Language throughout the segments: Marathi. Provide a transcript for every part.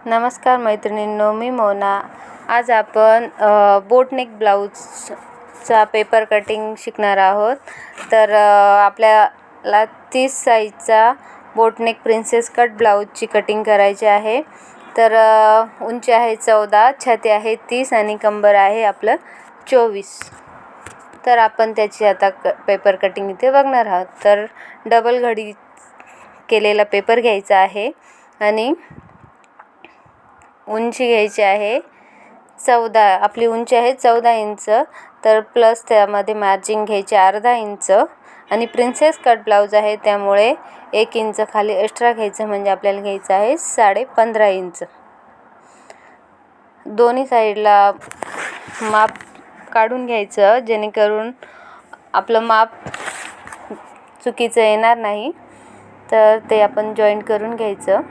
नमस्कार मैत्रिणींनो, मी मोना. आज आपण बोटनेक ब्लाऊजचा पेपर कटिंग शिकणार आहोत. तर आपल्याला 30 साईजचा बोटनेक प्रिन्सेस कट ब्लाऊजची कटिंग करायची आहे. तर उंची आहे 14, छाती आहे 30 आणि कंबर आहे आपलं 24. तर आपण त्याची आता पेपर कटिंग इथे बघणार आहोत. तर डबल घडी केलेला पेपर घ्यायचा आहे आणि उंची घ्यायची आहे 14. आपली उंची आहे 14 इंच. तर प्लस त्यामध्ये मार्जिन घ्यायची अर्धा इंच आणि प्रिन्सेस कट ब्लाऊज आहे त्यामुळे 1 इंच खाली एक्स्ट्रा घ्यायचं, म्हणजे आपल्याला घ्यायचं आहे 15.5 इंच. दोन्ही साईडला माप काढून घ्यायचं, जेणेकरून आपलं माप चुकीचं येणार नाही. तर ते आपण जॉईंट करून घ्यायचं.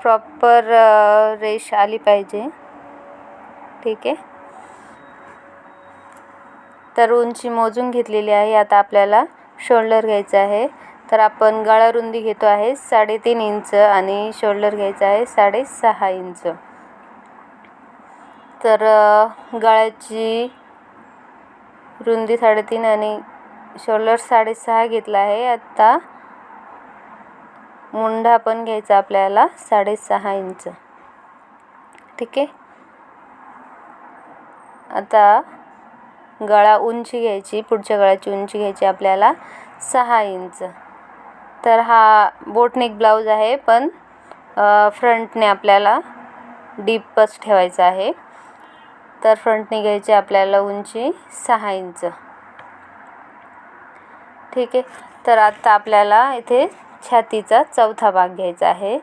प्रॉपर रेष आली पाहिजे. ठीक आहे. तर उंची मोजून घेतलेली आहे. आता आपल्याला शोल्डर घ्यायचं आहे. तर आपण गळा रुंदी घेतो आहे 3.5 इंच आणि शोल्डर घ्यायचा आहे 6.5 इंच. तर गळ्याची रुंदी 3.5 आणि शोल्डर 6.5 घेतला आहे. आता मुंढा पण घ्यायचा आपल्याला 6.5 इंच. ठीक आहे. आता गळा उंची घ्यायची, पुढच्या गळ्याची उंची घ्यायची आपल्याला 6 इंच. तर हा बोटनेक ब्लाऊज आहे, पण फ्रंटने आपल्याला डीपच ठेवायचा आहे. तर फ्रंटने घ्यायची आपल्याला उंची 6 इंच. ठीक आहे. तर आता आपल्याला इथे छातीचा चौथा भाग घ्यायचा आहे.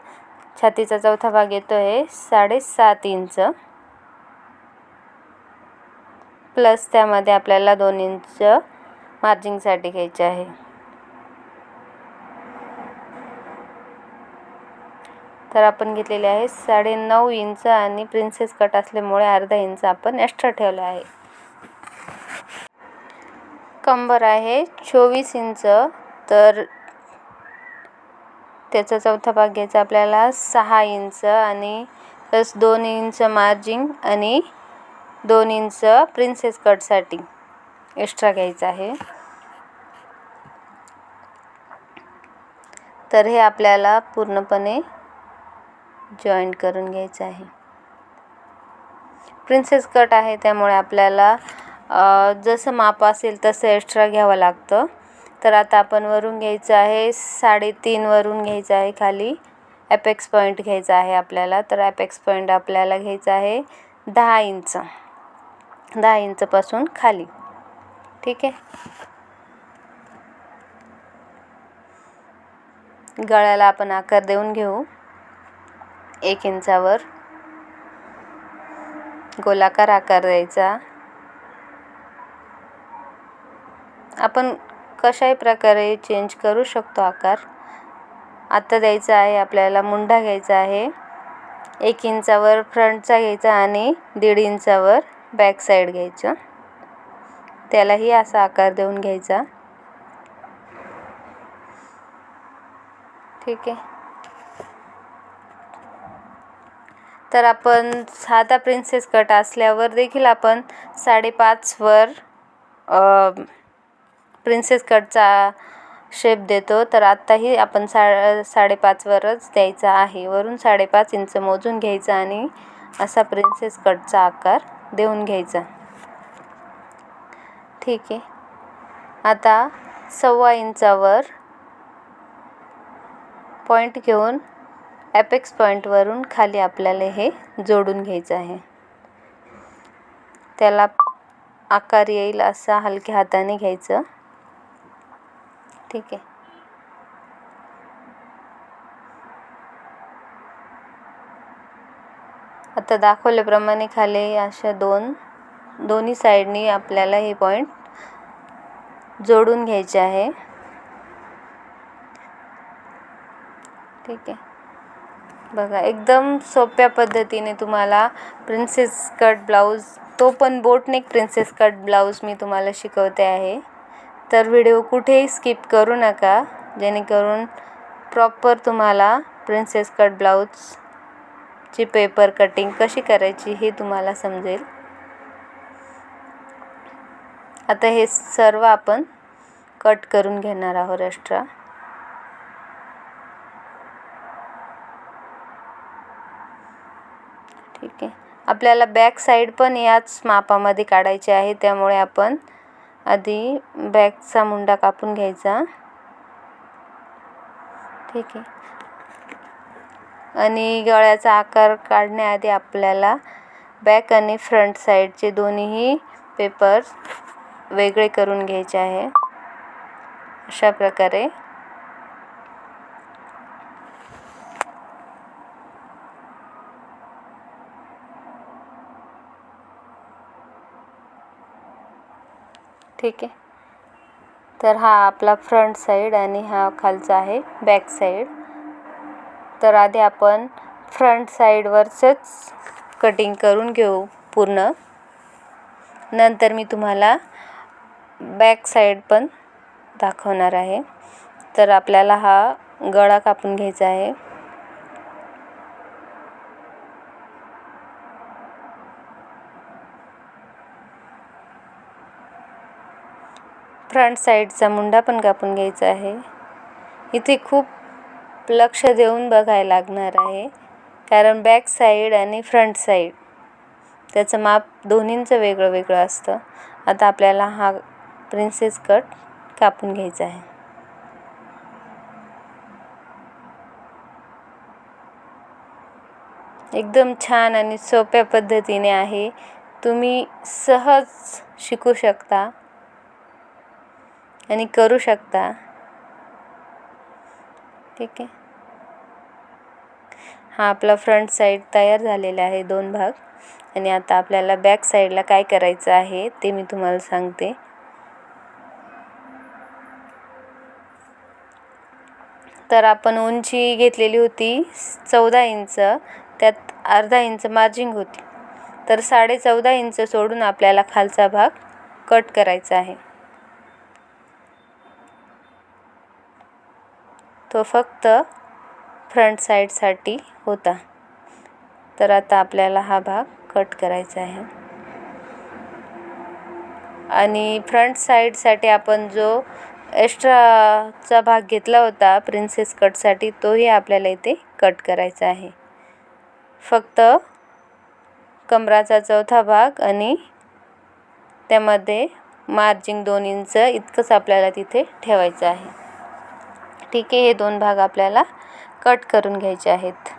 छातीचा चौथा भाग येतो आहे 7.5 इंच. प्लस त्यामध्ये आपल्याला 2 इंच मार्जिंगसाठी घ्यायचे आहे. तर आपण घेतलेले आहे 9.5 इंच आणि प्रिन्सेस कट असल्यामुळे अर्धा इंच आपण एक्स्ट्रा ठेवला आहे. कंबर आहे 24 इंच. तर त्याचा चौथा भाग घ्यायचा आपल्याला 6 इंच आणि प्लस 2 इंच मार्जिंग आणि 2 इंच प्रिन्सेस कटसाठी एक्स्ट्रा घ्यायचं आहे. तर हे आपल्याला पूर्णपणे जॉईंट करून घ्यायचं आहे. प्रिन्सेस कट आहे त्यामुळे आपल्याला जसं माप असेल तसं एक्स्ट्रा घ्यावं लागतं. तर आता आपण वरून घ्यायचं आहे 3.5 वरून घ्यायचं आहे खाली ॲपेक्स पॉईंट घ्यायचा आहे आपल्याला. तर ॲपेक्स पॉईंट आपल्याला घ्यायचा आहे 10 इंच. 10 इंचपासून खाली. ठीक आहे. गळ्याला आपण आकार देऊन घेऊ 1 इंचावर. गोलाकार आकार द्यायचा. आपण कशाही प्रकारे चेंज करू शकतो आकार. आता द्यायचा आहे आपल्याला मुंढा घ्यायचा आहे 1 इंचावर फ्रंटचा घ्यायचा आणि 1.5 इंचावर बॅक साईड घ्यायचं. त्यालाही असा आकार देऊन घ्यायचा. ठीक आहे. तर आपण साधा प्रिन्सेस कट असल्यावर देखील आपण 5.5 वर प्रिन्सेस कटचा शेप देतो. तर आत्ताही आपण 5.5 वरच द्यायचा आहे. वरून 5.5 इंच मोजून घ्यायचा आणि असा प्रिन्सेस कटचा आकार देऊन घ्यायचा. ठीक आहे. आता 1.25 इंचावर पॉईंट घेऊन ॲपेक्स पॉईंटवरून खाली आपल्याला हे जोडून घ्यायचं आहे. त्याला आकार येईल असा हलक्या हाताने घ्यायचं. ठीक आहे. आता दाखवल्याप्रमाणे खाली अशा दोन्ही साईडनी आपल्याला हे पॉईंट जोडून घ्यायचे आहे. ठीक आहे. बघा, एकदम सोप्या पद्धतीने तुम्हाला प्रिन्सेस कट ब्लाऊज तो पण बोटनेक प्रिन्सेस कट ब्लाऊज मी तुम्हाला शिकवते आहे. तर व्हिडिओ कुठेही स्किप करू नका, जेणेकरून प्रॉपर तुम्हाला प्रिन्सेस कट ब्लाऊजची पेपर कटिंग कशी करायची हे तुम्हाला समजेल. आता हे सर्व आपण कट करून घेणार आहोत एक्स्ट्रा. ठीक आहे. आपल्याला बॅक साईड पण याच मापामध्ये काढायची आहे, त्यामुळे आपण आधी बॅकचा मुंडा कापून घ्यायचा. ठीक आहे. आणि गळ्याचा आकार काढण्याआधी आपल्याला बॅक आणि फ्रंट साईडचे दोन्हीही पेपर वेगळे करून घ्यायचे आहे. अशा प्रकारे ठीक आहे. तर हा आपला फ्रंट साईड आणि हा खालचा आहे बॅक साईड. तर आधी आपण फ्रंट साईडवरच कटिंग करून घेऊ पूर्ण. नंतर मी तुम्हाला बॅक साईड पण दाखवणार आहे. तर आपल्याला हा गळा कापून घ्यायचा आहे. फ्रंट साईडचा मुंडा पण कापून घ्यायचा आहे. इथे खूप लक्ष देऊन बघायला लागणार आहे, कारण बॅक साईड आणि फ्रंट साईड त्याचं माप दोन्हींचं वेगळं वेगळं असतं. आता आपल्याला हा प्रिन्सेस कट कापून घ्यायचा आहे. एकदम छान आणि सोप्या पद्धतीने आहे. तुम्ही सहज शिकू शकता आणि करू शकता. ठीक आहे. हा आपला फ्रंट साईड तयार झालेला आहे, 2 भाग. आणि आता आपल्याला बॅक साईडला काय करायचं आहे ते मी तुम्हाला सांगते. तर आपण उंची घेतलेली होती 14 इंच, त्यात अर्धा इंच मार्जिंग होती. तर 14.5 इंच सोडून आपल्याला खालचा भाग कट करायचा आहे. तो फक्त फ्रंट साईडसाठी होता. तर आता आपल्याला हा भाग कट करायचा आहे. आणि फ्रंट साईडसाठी आपण जो एक्स्ट्राचा भाग घेतला होता प्रिन्सेस कटसाठी, तोही आपल्याला इथे कट करायचा आहे. फक्त कमराचा चौथा भाग आणि त्यामध्ये मार्जिंग 2 इंच इतकंच आपल्याला तिथे ठेवायचं आहे. ठीक आहे. हे 2 भाग आपल्याला कट करून घ्यायचे आहेत.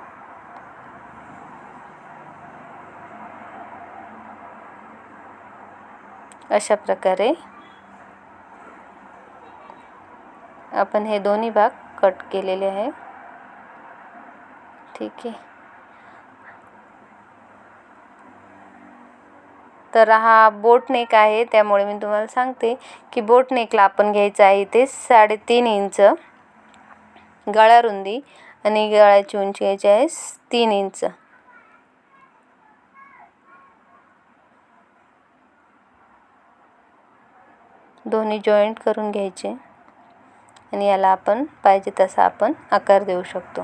अशा प्रकारे आपण हे दोन्ही भाग कट केलेले आहे. ठीक आहे. तर हा बोट नेक आहे, त्यामुळे मी तुम्हाला सांगते की बोट नेकला आपण घ्यायचं आहे ते 3.5 इंच गळा रुंदी आणि गळ्याची उंची घ्यायची आहे 3 इंच. दोन्ही जॉईंट करून घ्यायचे आणि याला आपण पाहिजे तसा आपण आकार देऊ शकतो.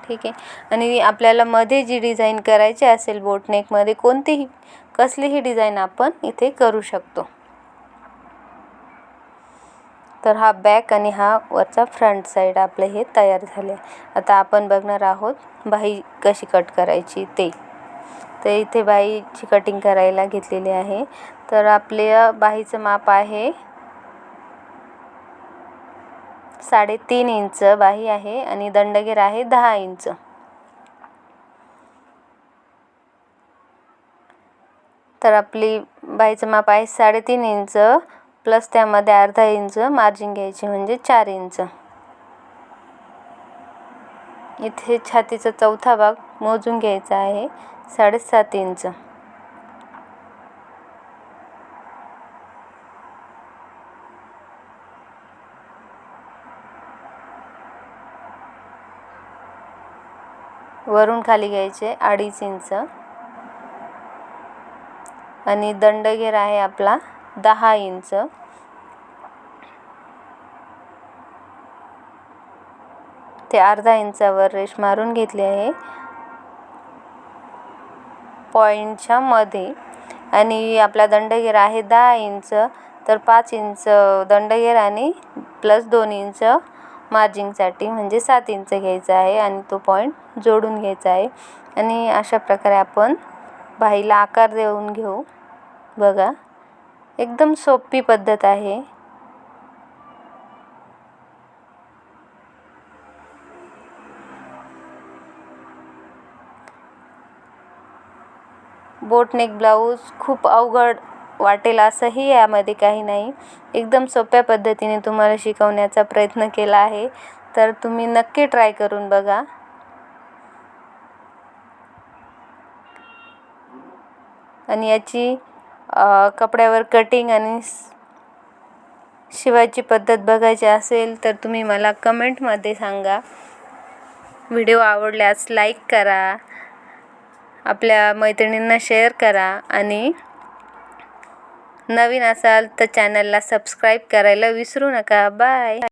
ठीक आहे. आणि आपल्याला मध्ये जी डिझाईन करायची असेल बोटनेकमध्ये कोणतीही कसलीही डिझाईन आपण इथे करू शकतो. तर हा बॅक आणि हा वरचा फ्रंट साईड आपले हे तयार झाले. आता आपण बघणार आहोत बाही कशी कट करायची ते. तर इथे बाहीची कटिंग करायला घेतलेली आहे. तर आपल्या बाहीचं माप आहे 3.5 इंच बाही आहे आणि दंडगेर आहे 10 इंच. तर आपली बाहीचं माप आहे 3.5 इंच प्लस त्यामध्ये अर्धा इंच मार्जिन घ्यायची म्हणजे 4 इंच. इथे छातीचा चौथा भाग मोजून घ्यायचा आहे 7.5 इंच. वरून खाली घ्यायचे 2.5 इंच आणि दंडघेर आहे आपला 10 इंच. ते अर्धा इंचावर रेष मारून घेतली आहे पॉईंटच्या मध्ये. आणि आपला दंडघेर आहे 10 इंच, तर 5 इंच दंडघेर आणि प्लस 2 इंच मार्जिंगसाठी म्हणजे 7 इंच घ्यायचा आहे आणि तो पॉईंट जोडून घ्यायचा आहे. आणि अशा प्रकारे आपण बाहीला आकार देऊन घेऊ. बघा, एकदम सोपी पद्धत आहे. बोटनेक ब्लाऊज खूप अवघड वाटेल असंही यामध्ये काही नाही. एकदम सोप्या पद्धतीने तुम्हाला शिकवण्याचा प्रयत्न केला आहे, तर तुम्ही नक्की ट्राय करून बघा. आणि याची कपड्यावर कटिंग आणि शिवायची पद्धत बघायची असेल तर तुम्ही मला कमेंटमध्ये सांगा. व्हिडिओ आवडल्यास लाईक करा, आपल्या मैत्रिणींना शेअर करा आणि नवीन असाल तर चॅनलला सबस्क्राईब करायला विसरू नका. बाय.